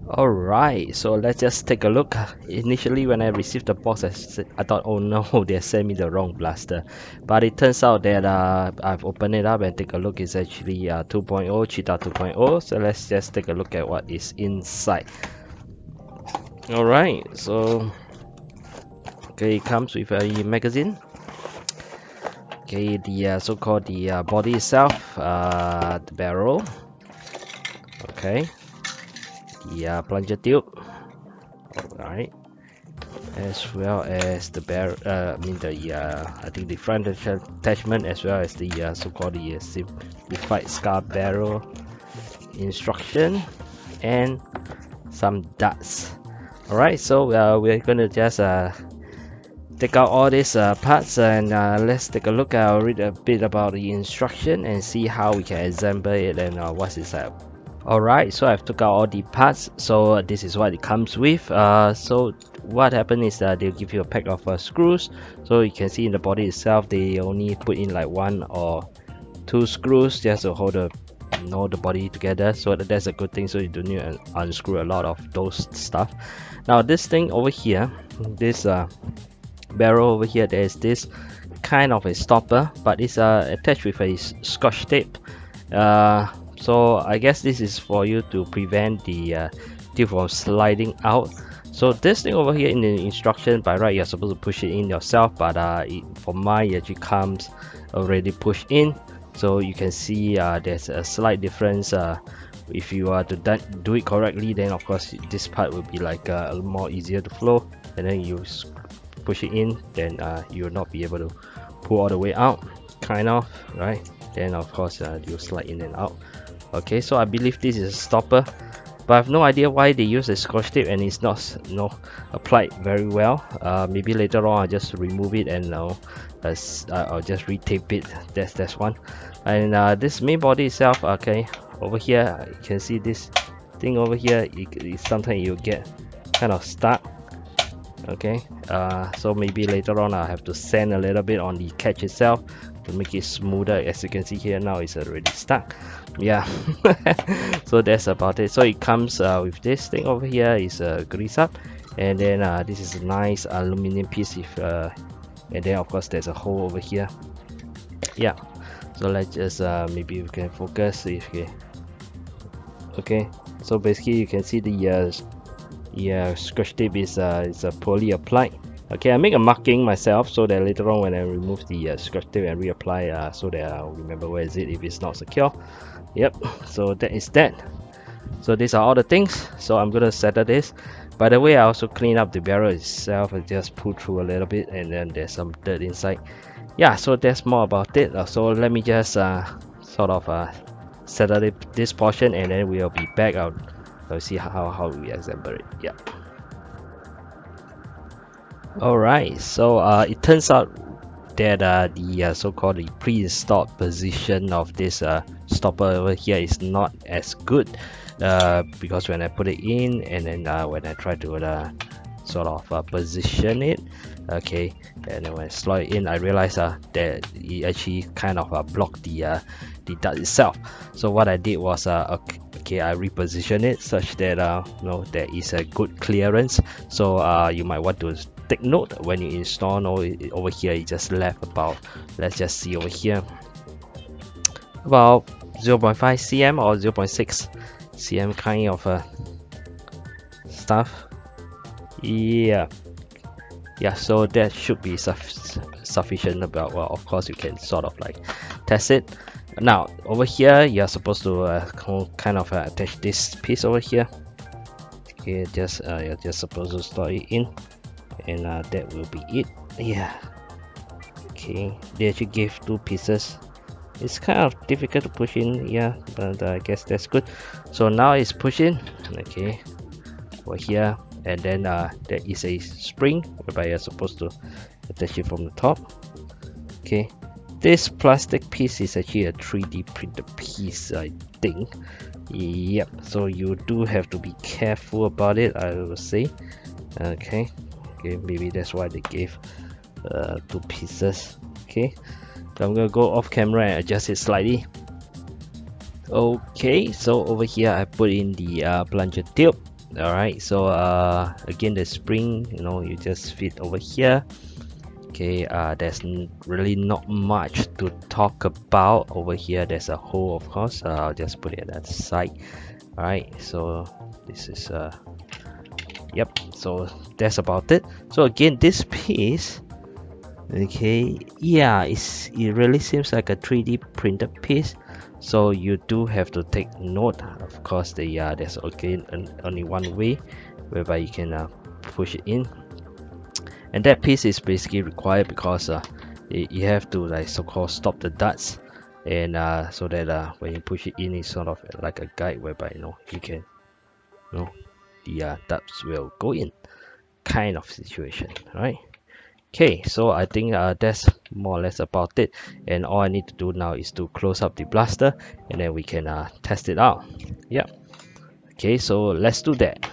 Alright, so let's just take a look. Initially, when I received the box, I thought, oh no, they sent me the wrong blaster. But it turns out that I've opened it up and take a look. It's actually 2.0, Cheetah 2.0. So let's just take a look at what is inside. Alright, so okay, it comes with a magazine. Okay, the so-called the body itself, the barrel. Okay, the plunger tube. Alright. As well as the I think the front attachment, as well as the so-called the simplified scar barrel instruction and some darts. Alright, so we're gonna just take out all these parts and let's take a look. I'll read a bit about the instruction and see how we can assemble it and what's inside. Alright, so I've took out all the parts, so this is what it comes with. So what happened is that they'll give you a pack of screws. So you can see in the body itself, they only put in like 1 or 2 screws just to hold the body together. So that's a good thing, so you don't need to unscrew a lot of those stuff. Now this thing over here, this barrel over here, there's this kind of a stopper, but it's attached with a scotch tape. So I guess this is for you to prevent the tube from sliding out. So this thing over here in the instruction, by right you're supposed to push it in yourself, but for mine it actually comes already pushed in. So you can see there's a slight difference. If you are to do it correctly, then of course this part will be like a little more easier to flow, and then you push it in, then you will not be able to pull all the way out, kind of, right? Then of course you slide in and out. Okay, so I believe this is a stopper, but I have no idea why they use a scotch tape and it's not applied very well. Maybe later on I'll just remove it and I'll just retape it. That's one. And this main body itself, okay, over here you can see this thing over here. Sometimes you get kind of stuck. Okay, so maybe later on I'll have to sand a little bit on the catch itself to make it smoother. As you can see here, now it's already stuck. Yeah. So that's about it. So it comes with this thing over here is a grease up, and then this is a nice aluminum piece and then of course there's a hole over here. Yeah, so let's just maybe we can focus if okay, so basically you can see the scotch tape is poorly applied. Okay, I make a marking myself so that later on when I remove the scotch tape and reapply, so that I'll remember where is it if it's not secure. Yep, so that is that. So these are all the things, so I'm gonna settle this. By the way, I also clean up the barrel itself and just pull through a little bit, and then there's some dirt inside. Yeah, so that's more about it. So let me just sort of settle this portion, and then we'll be back. I'll see how we assemble it. Yeah. Alright, so it turns out that the so-called the pre-installed position of this stopper over here is not as good, because when I put it in and then when I try to sort of position it, okay, and then when I slot it in, I realized that it actually kind of blocked the dart itself. So what I did was okay, I reposition it such that there is a good clearance. So you might want to take note when you install. Over here it just left about, let's just see over here, about 0.5 cm or 0.6 cm kind of stuff. Yeah, so that should be sufficient. About, well, of course you can sort of like test it. Now over here you're supposed to kind of attach this piece over here. Okay, you're just supposed to slot it in, and that will be it. Yeah, okay, they actually gave 2 pieces. It's kind of difficult to push in, yeah, but I guess that's good. So now it's pushing, okay, over here, and then there is a spring whereby you're supposed to attach it from the top. Okay, this plastic piece is actually a 3D printed piece, I think. Yep, so you do have to be careful about it, I will say. Okay, maybe that's why they gave 2 pieces. Okay, so I'm gonna go off camera and adjust it slightly. Okay, so over here I put in the plunger tube. All right, so again, the spring, you just fit over here. Okay, there's really not much to talk about over here. There's a hole, of course. I'll just put it at the side. All right, so this is yep, so that's about it. So again, this piece, okay, yeah, it really seems like a 3D printed piece. So you do have to take note. Of course, there's again only one way whereby you can push it in, and that piece is basically required because you have to like so-called stop the darts, and so that when you push it in, it's sort of like a guide whereby you can the darts will go in, kind of situation, right? Okay, so I think that's more or less about it, and all I need to do now is to close up the blaster, and then we can test it out. Yeah. Okay, so let's do that.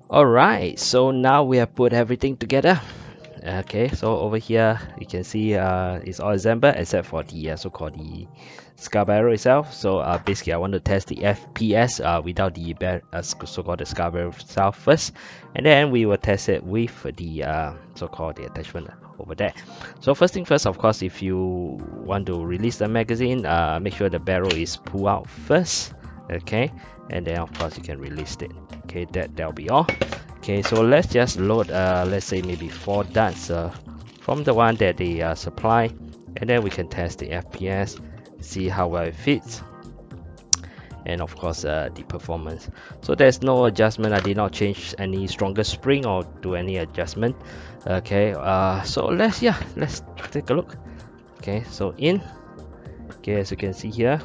All right, so now we have put everything together. Okay, so over here you can see it's all assembled except for the so-called the scar barrel itself. So basically I want to test the FPS without the so-called the scar barrel itself first, and then we will test it with the so-called the attachment over there. So first thing first, of course, if you want to release the magazine, make sure the barrel is pulled out first. Okay, and then of course you can release it. Okay, that'll be all. Okay, so let's just load let's say maybe 4 darts from the one that they supply, and then we can test the FPS, see how well it fits, and of course the performance. So there's no adjustment. I did not change any stronger spring or do any adjustment. Okay, so let's take a look. Okay, so in, okay, as you can see here,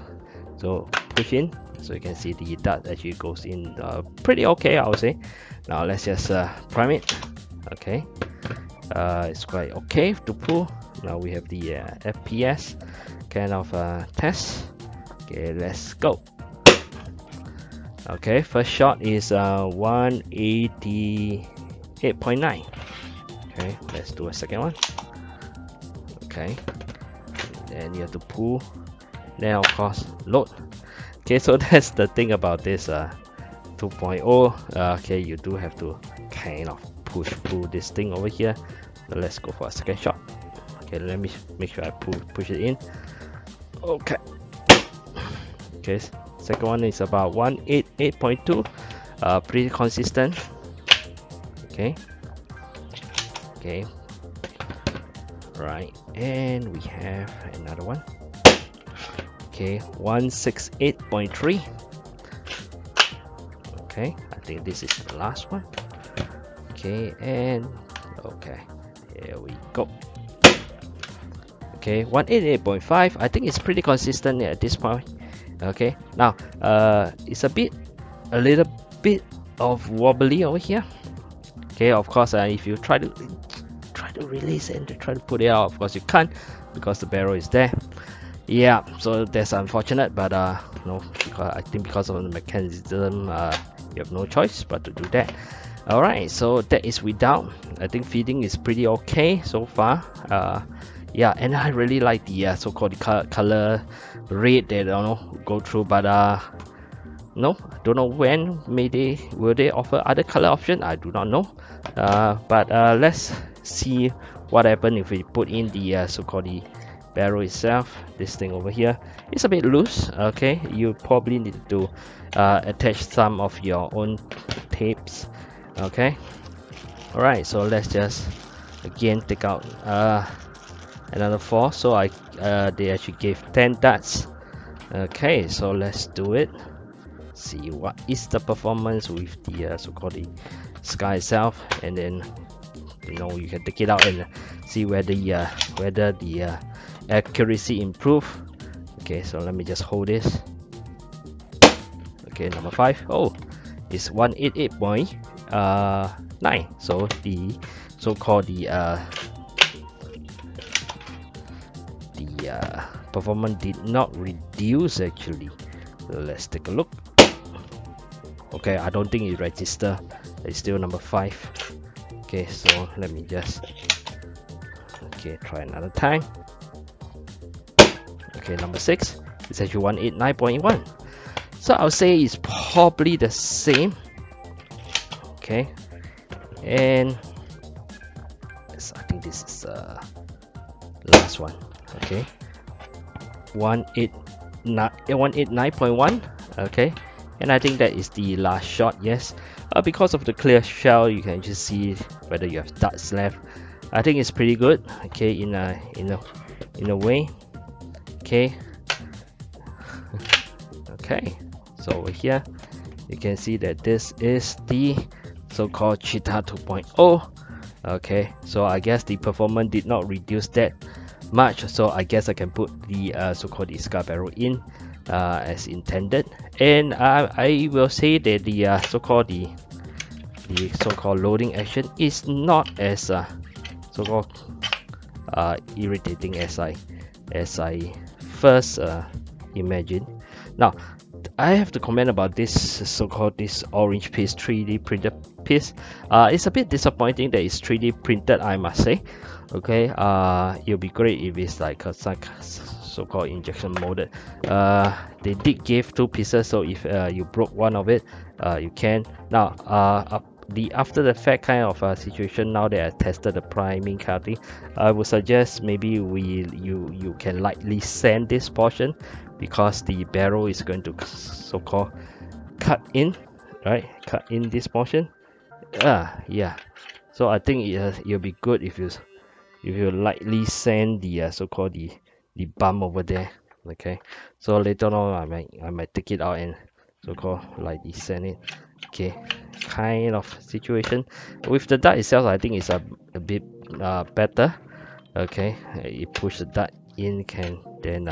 so push in, so you can see the dart actually goes in pretty okay, I would say. Now let's just prime it. Okay, it's quite okay to pull. Now we have the FPS kind of test. Okay, let's go. Okay, first shot is 188.9. Okay, let's do a second one. Okay, then you have to pull, then of course load. Okay, so that's the thing about this 2.0. Okay, you do have to kind of pull this thing over here. Now let's go for a second shot. Okay, let me make sure I push it in. Okay, okay, second one is about 188.2. Pretty consistent. Okay, okay, right, and we have another one. Okay, 168.3. Okay, I think this is the last one. Okay, and okay, here we go. Okay, 188.5. I think it's pretty consistent at this point. Okay, now it's a little bit of wobbly over here. Okay, of course, if you try to release it and to try to put it out, of course you can't because the barrel is there. Yeah, so that's unfortunate, but no, because I think because of the mechanism, you have no choice but to do that. All right, so that is without. I think feeding is pretty okay so far. Yeah, and I really like the so-called color red that go through, but no, don't know when will they offer other color option. I do not know. But let's see what happens if we put in the so-called the barrel itself. This thing over here is a bit loose. Okay, you probably need to attach some of your own tapes. Okay, all right, so let's just again take out another 4. So they actually gave 10 darts. Okay, so let's do it, see what is the performance with the so-called the sky itself, and then you can take it out and see whether the accuracy improve. Okay, so let me just hold this. Okay, number 5. Oh, it's 188.9. So the so-called the performance did not reduce actually. So let's take a look. Okay, I don't think it registered. It's still number 5. Okay, so let me just try another time. Okay, number 6. It's actually 189.1. So I'll say it's probably the same. Okay, and yes, I think this is the last one. Okay, 189.1. Okay, and I think that is the last shot. Yes, because of the clear shell, you can just see whether you have darts left. I think it's pretty good. Okay, in a way. Okay. Okay, so over here you can see that this is the so-called Cheetah 2.0. Okay, so I guess the performance did not reduce that much, so I guess I can put the so-called Scar Barrel in as intended. And I will say that the so-called loading action is not as so-called irritating as I first imagined. Now I have to comment about this so-called this orange piece, 3D printed piece. It's a bit disappointing that it's 3D printed, I must say. Okay, it'll be great if it's like a so-called injection molded. They did give 2 pieces, so if you broke one of it, you can. Now the after the fact kind of situation, now that I tested the priming kind of thing, I would suggest maybe you can lightly sand this portion, because the barrel is going to so-called cut in, right? Cut in this portion. Yeah. So I think it'll be good if you lightly sand the so-called the bump over there. Okay. So later on I might take it out and so-called lightly sand it. Okay. Kind of situation. With the dart itself, I think it's a bit better. Okay. You push the dart in, can then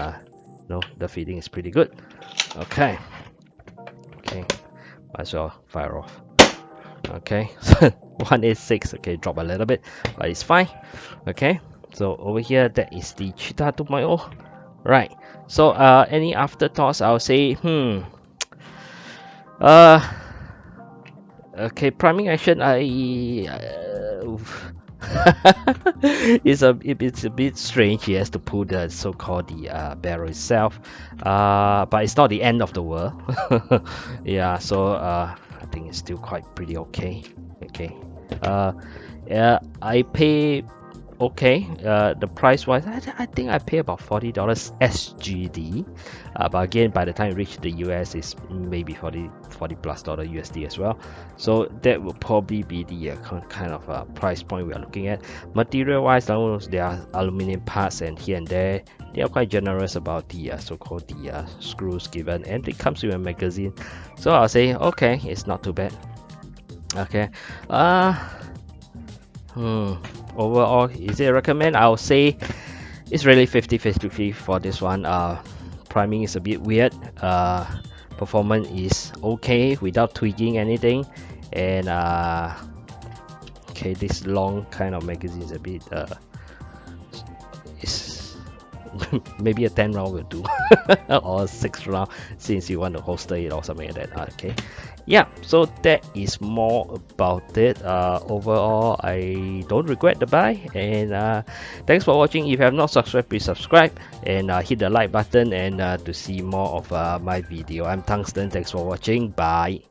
no, the feeding is pretty good. Okay, might as well fire off. Okay, 186. Okay, drop a little bit, but it's fine. Okay, so over here, that is the Cheetah 2.0. Right, so any afterthoughts? I'll say okay, priming action, it's a bit strange. He has to pull the so-called the barrel itself, but it's not the end of the world. Yeah, so I think it's still quite pretty okay. Okay, yeah, I pay okay. The price wise, I think I pay about $40 SGD, but again, by the time it reach the US, it's maybe 40 plus dollar USD as well. So that will probably be the kind of price point we are looking at. Material wise, there are aluminum parts, and here and there they are quite generous about the so-called the screws given, and it comes with a magazine. So I'll say okay, it's not too bad. Okay, overall, is it a recommend? I'll say it's really 50-50 for this one. Priming is a bit weird. Performance is okay without tweaking anything, and okay, this long kind of magazine is a bit is maybe a 10 round will do or a 6 round, since you want to holster it or something like that. Okay, yeah, so that is more about it. Overall, I don't regret the buy, and thanks for watching. If you have not subscribed, please subscribe and hit the like button, and to see more of my video. I'm Tungsten. Thanks for watching. Bye.